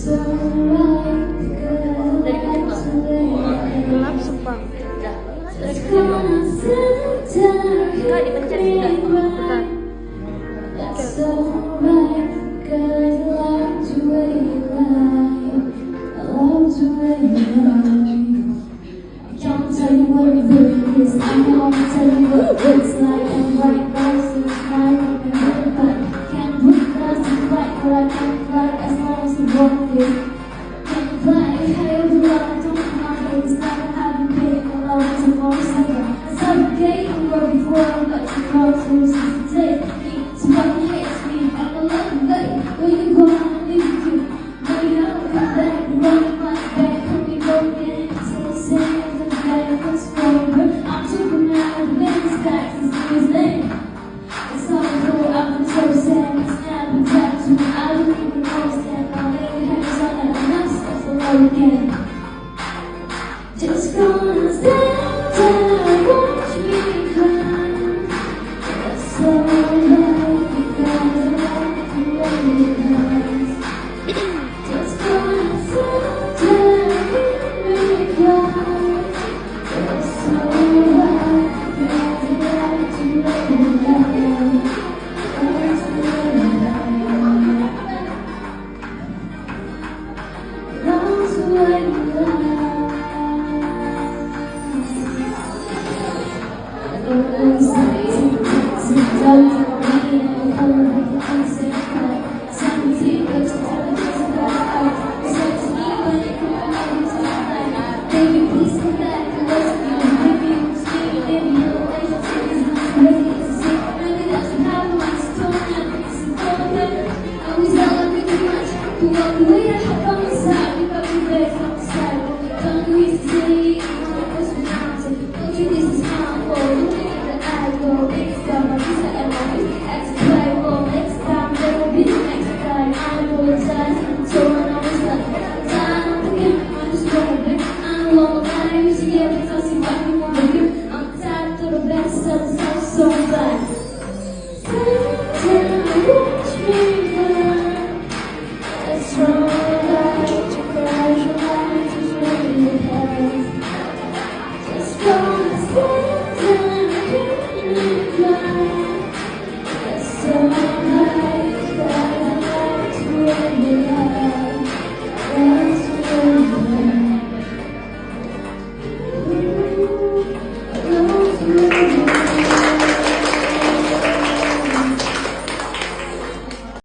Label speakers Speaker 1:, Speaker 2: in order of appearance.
Speaker 1: Dari kecil nggak?
Speaker 2: Gelap sumpah.
Speaker 1: Udah. Dari kecil dong. Enggak dipencet juga.
Speaker 2: Bentar.
Speaker 3: Can't tell you what it really is. I know I'll tell you what it looks like. I'm right versus right, but can't put us to right, but I can't fly as long as the road is. Can't fly, hey, do I don't mind. It's not a happy pain, I love it tomorrow, second. I suffocate, I'm going before I let you go. So this is the day, so what hates me, I'm a love late. When you go, I leave you. When you don't come back, you run my back, come me go again. So the same. I'm Superman, the biggest facts is his name. It's all cool, I've been so sad, it's now been tattooed. I don't even understand, I'll lay your hands on it, and I'm stuck alone again. Just gonna stand there, watch me cry. That's so right, because I like the way it hurts. Just gonna stand there, hear me cry. We